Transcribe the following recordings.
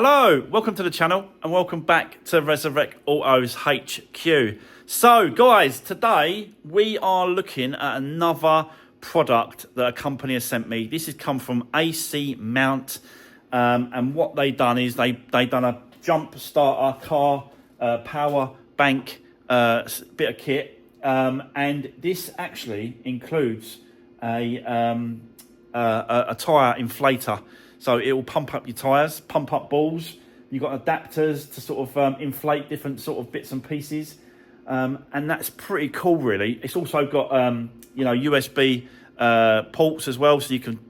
Hello, welcome to the channel and welcome back to Resurwreck Autos HQ. So guys, today we are looking at another product that a company has sent me. This has come from Acmount, and what they done is they done a jump starter car power bank bit of kit, and this actually includes a tyre inflator. So it will pump up your tyres, pump up balls. You've got adapters to sort of inflate different sort of bits and pieces, and that's pretty cool, really. It's also got USB ports as well, so you can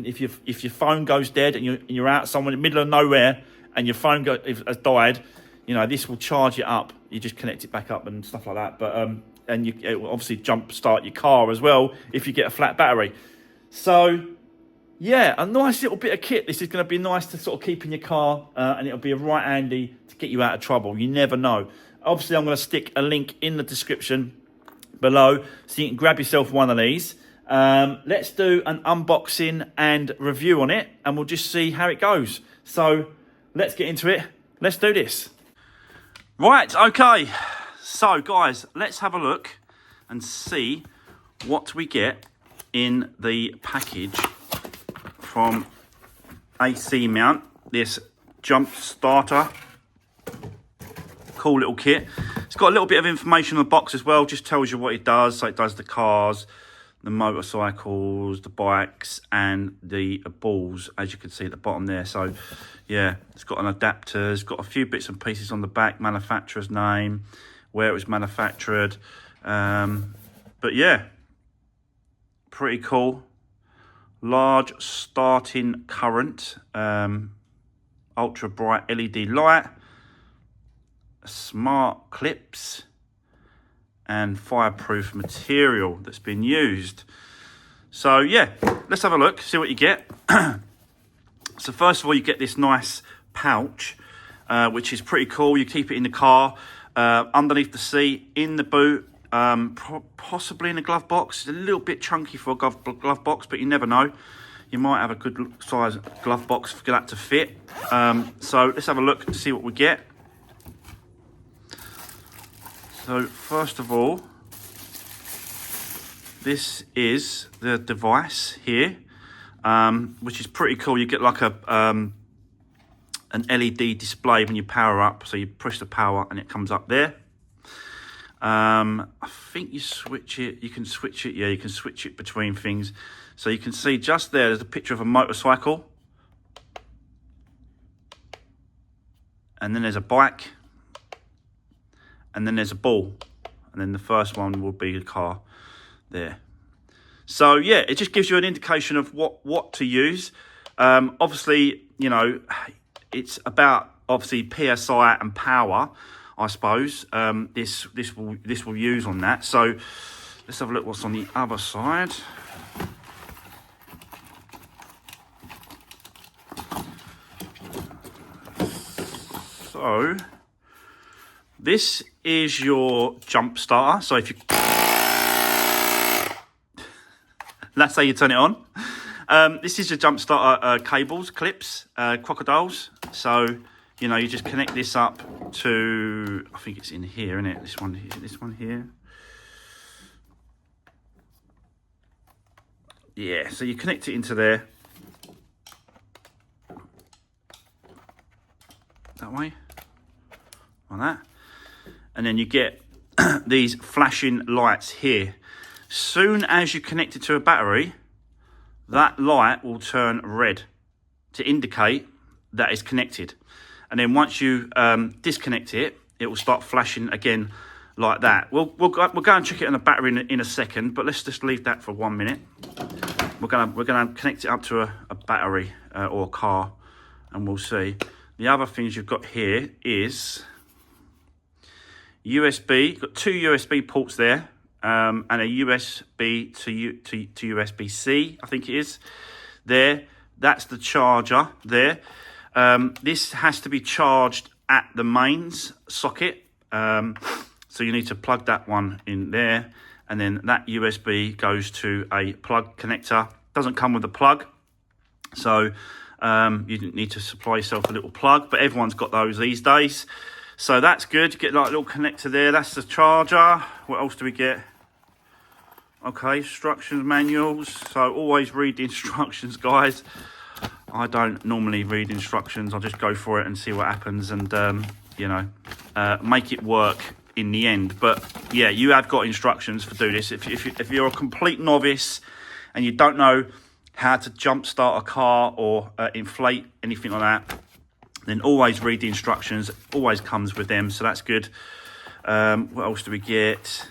if your phone goes dead and you're out somewhere in the middle of nowhere and your phone has died, this will charge it up. You just connect it back up and stuff like that. But it will obviously jump start your car as well if you get a flat battery. So yeah, a nice little bit of kit. This is going to be nice to sort of keep in your car, and it'll be right handy to get you out of trouble. You never know. Obviously, I'm going to stick a link in the description below so you can grab yourself one of these. Let's do an unboxing and review on it, and we'll just see how it goes. So let's get into it. Let's do this. Right, okay. So guys, let's have a look and see what we get in the package from Acmount, this jump starter. Cool little kit. It's got a little bit of information on the box as well, just tells you what it does. So it does the cars, the motorcycles, the bikes, and the balls, as you can see at the bottom there. So yeah, it's got an adapter, it's got a few bits and pieces on the back, manufacturer's name, where it was manufactured. But yeah, pretty cool. Large starting current, ultra bright LED light, smart clips, and fireproof material that's been used. So yeah, let's have a look, see what you get. So first of all, you get this nice pouch, which is pretty cool. You keep it in the car, underneath the seat, in the boot, possibly in a glove box. It's a little bit chunky for a glove box, but you never know. You might have a good size glove box for that to fit. So let's have a look and see what we get. So first of all, this is the device here, which is pretty cool. You get like an LED display when you power up. So you push the power and it comes up there. I think you switch it, you can switch it, yeah, you can switch it between things. So you can see just there's a picture of a motorcycle. And then there's a bike. And then there's a ball. And then the first one will be the car there. So yeah, it just gives you an indication of what to use. Obviously, it's about obviously PSI and power, I suppose. This will use on that. So let's have a look what's on the other side. So this is your jump starter. So if you that's how you turn it on. This is your jump starter cables, clips, crocodiles. So you just connect this up to, I think it's in here, isn't it? This one here. Yeah, so you connect it into there. That way, like that. And then you get these flashing lights here. Soon as you connect it to a battery, that light will turn red to indicate that it's connected. And then once you disconnect it, it will start flashing again like that. We'll go and check it on the battery in a second, but let's just leave that for 1 minute. We're gonna connect it up to a battery or a car, and we'll see. The other things you've got here is USB. You've got 2 USB ports there, and a USB to USB-C, I think it is. There, that's the charger there. This has to be charged at the mains socket, so you need to plug that one in there, and then that USB goes to a plug connector. Doesn't come with a plug, so You need to supply yourself a little plug, but everyone's got those these days. So that's good. You get like a little connector there. That's the charger. What else do we get? Okay, instructions manuals. So always read the instructions, guys. I don't normally read instructions. I just go for it and see what happens, and you know, make it work in the end. But yeah, you have got instructions to do this. If you're a complete novice and you don't know how to jump start a car or inflate anything like that, then always read the instructions. It always comes with them, so that's good. What else do we get?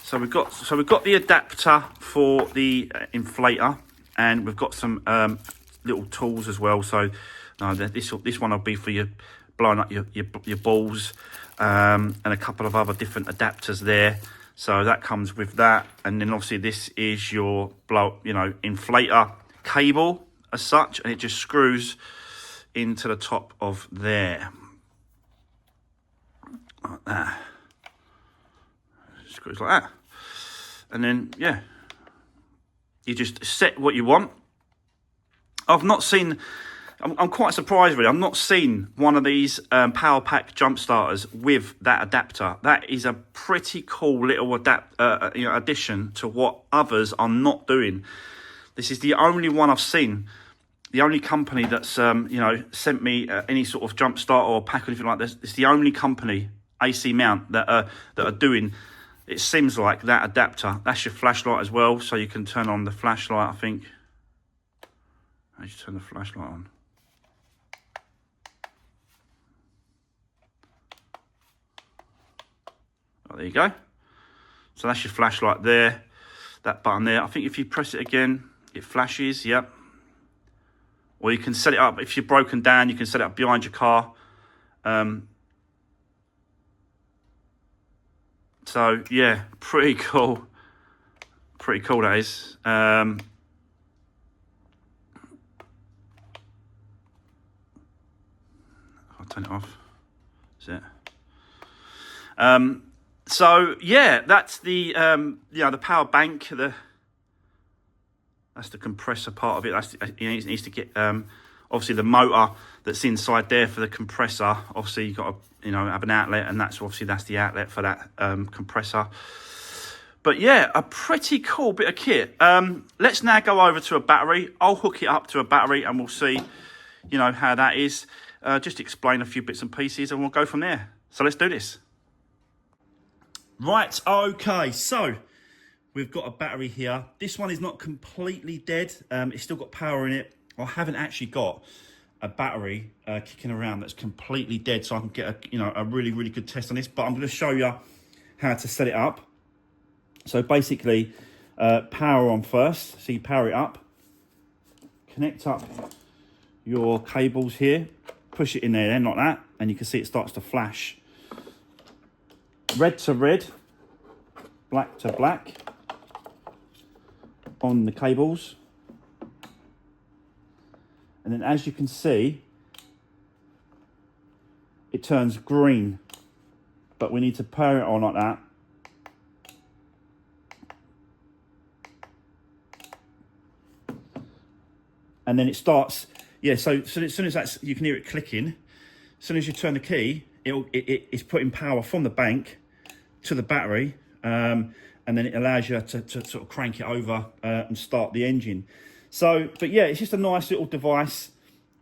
So we've got the adapter for the inflator, and we've got some little tools as well. So this one will be for you blowing up your balls, and a couple of other different adapters there. So that comes with that, and then obviously this is your inflator cable as such, and it just screws into the top of there like that. Screws like that, and then yeah, you just set what you want. I've not seen, I'm quite surprised really, I've not seen one of these power pack jump starters with that adapter. That is a pretty cool little addition to what others are not doing. This is the only one I've seen, the only company that's sent me any sort of jump starter or pack or anything like this. It's the only company, Acmount, that are doing, it seems like, that adapter. That's your flashlight as well, so you can turn on the flashlight, I think. I just turn the flashlight on. Oh, there you go. So that's your flashlight there, that button there. I think if you press it again, it flashes, yep. Or you can set it up, if you're broken down, you can set it up behind your car. So yeah, pretty cool. Pretty cool, that is. I'll turn it off. That's it. So yeah, that's the the power bank. That's the compressor part of it. That's it needs to get obviously the motor that's inside there for the compressor. Obviously you've got to have an outlet, and that's the outlet for that compressor. But yeah, a pretty cool bit of kit. Let's now go over to a battery. I'll hook it up to a battery and we'll see how that is. Just explain a few bits and pieces and we'll go from there. So let's do this. Right, okay, so we've got a battery here. This one is not completely dead. It's still got power in it. I haven't actually got a battery kicking around that's completely dead, so I can get a really, really good test on this. But I'm going to show you how to set it up. So basically, power on first. So you power it up, connect up your cables here, push it in there then like that, and you can see it starts to flash. Red to red, black to black on the cables. And then as you can see, it turns green, but we need to power it on like that. And then it starts, yeah, so as soon as that's, you can hear it clicking. As soon as you turn the key, it's putting power from the bank to the battery, and then it allows you to sort of crank it over and start the engine. So, but yeah, it's just a nice little device,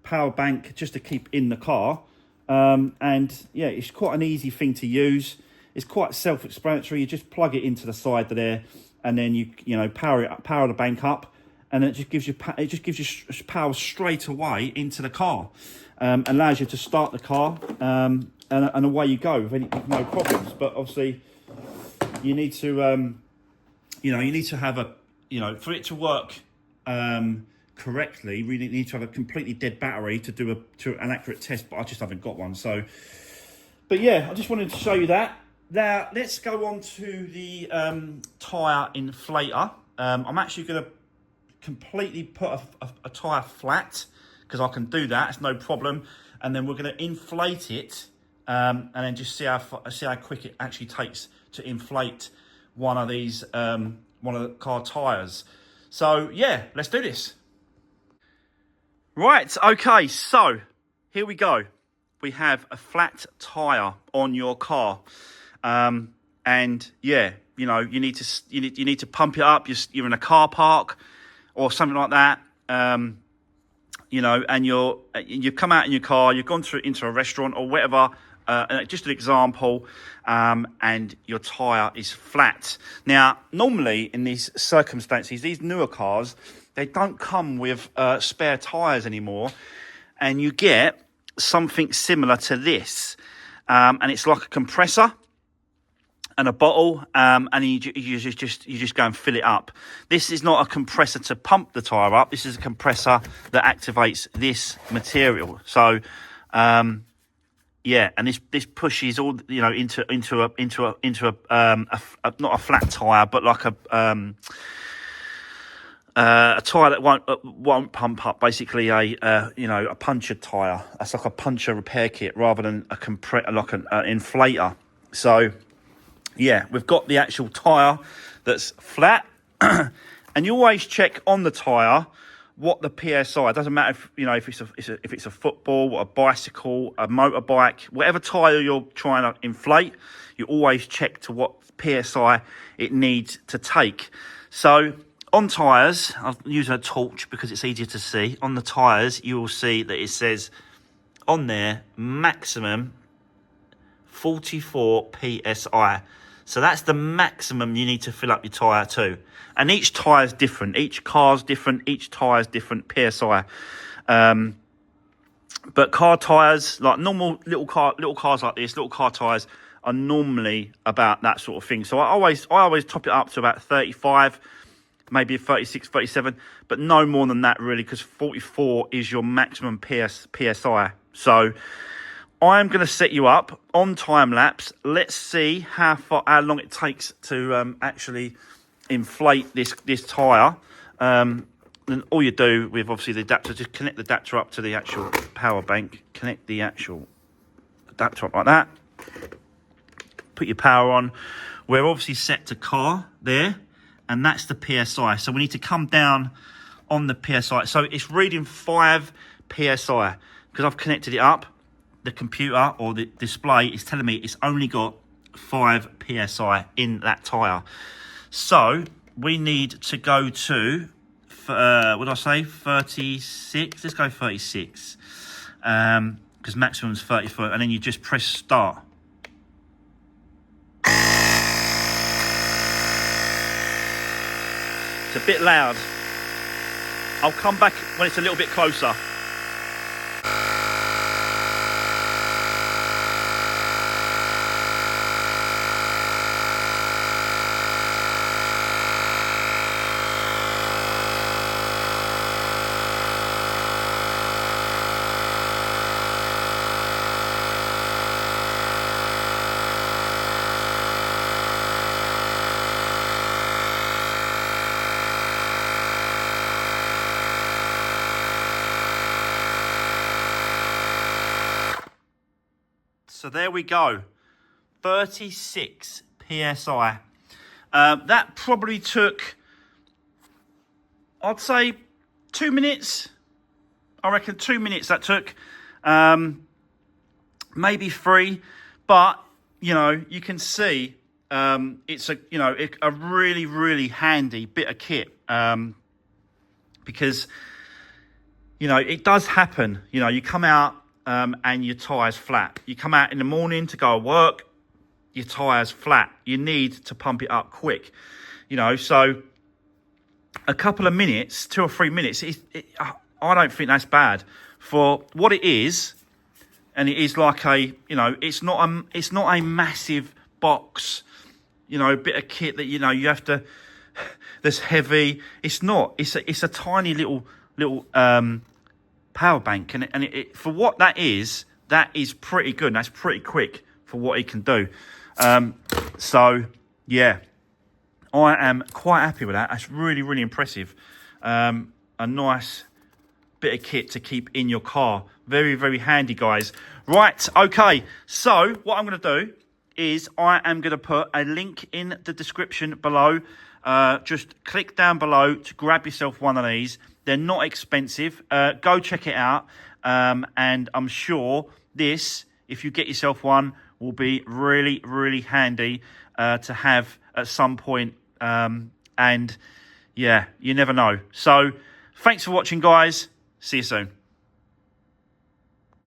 power bank, just to keep in the car. And yeah, it's quite an easy thing to use. It's quite self-explanatory. You just plug it into the side there, and then you power the bank up, and then it just gives you power straight away into the car. Allows you to start the car, and away you go with no problems. But obviously, you need to have for it to work correctly, we need to have a completely dead battery to do an accurate test. But I just haven't got one. So, but yeah, I just wanted to show you that. Now let's go on to the tyre inflator. I'm actually going to completely put a tyre flat, because I can do that, it's no problem. And then we're going to inflate it, and then just see how quick it actually takes to inflate one of these one of the car tyres. So yeah, let's do this. Right, okay, so here we go. We have a flat tyre on your car. And yeah, you know, you need to pump it up. You're in a car park or something like that. You know, and you've come out in your car, you've gone into a restaurant or whatever, just an example, and your tyre is flat. Now, normally in these circumstances, these newer cars, they don't come with spare tyres anymore, and you get something similar to this, and it's like a compressor and a bottle, and you just go and fill it up. This is not a compressor to pump the tyre up. This is a compressor that activates this material. So, yeah, and this pushes all, you know, into a not a flat tyre, but like a tyre that won't pump up. Basically, a punctured tyre. That's like a puncture repair kit rather than an inflator. So, yeah, we've got the actual tyre that's flat, and you always check on the tyre what the PSI. It doesn't matter if it's a football, a bicycle, a motorbike, whatever tyre you're trying to inflate. You always check to what PSI it needs to take. So on tyres, I'll use a torch because it's easier to see. On the tyres, you will see that it says on there maximum 44 PSI. So that's the maximum you need to fill up your tyre to. And each tyre is different. Each car's different. Each tyre is different PSI. But car tyres, like normal little cars like this, little car tyres are normally about that sort of thing. So I always top it up to about 35, maybe 36, 37, but no more than that really, because 44 is your maximum PSI. So I'm going to set you up on time lapse. Let's see how long it takes to actually inflate this tyre. Then all you do with obviously the adapter, just connect the adapter up to the actual power bank. Connect the actual adapter up like that. Put your power on. We're obviously set to car there, and that's the PSI. So we need to come down on the PSI. So it's reading 5 PSI because I've connected it up. The computer or the display is telling me it's only got 5 PSI in that tyre. So we need to go to, what did I say, 36? Let's go 36. Because maximum is 34. And then you just press start. It's a bit loud. I'll come back when it's a little bit closer. So there we go, 36 PSI. That probably took, I'd say, 2 minutes. I reckon 2 minutes that took, maybe 3. But you know, you can see it's a really, really handy bit of kit, because you know it does happen. You know, you come out. And your tyre's flat. You come out in the morning to go to work, your tyre's flat. You need to pump it up quick. You know, so a couple of minutes, 2 or 3 minutes, I don't think that's bad for what it is. And it is like it's not a massive box, you know, bit of kit that, you know, you have to, that's heavy. It's not. It's a tiny little power bank, and it for what that is pretty good, and that's pretty quick for what it can do. So yeah, I am quite happy with that. That's really, really impressive. A nice bit of kit to keep in your car. Very, very handy, guys. Right, okay, so what I'm going to do is I am going to put a link in the description below just click down below to grab yourself one of these. They're not expensive. Go check it out. And I'm sure this, if you get yourself one, will be really, really handy to have at some point. And yeah, you never know. So thanks for watching, guys. See you soon.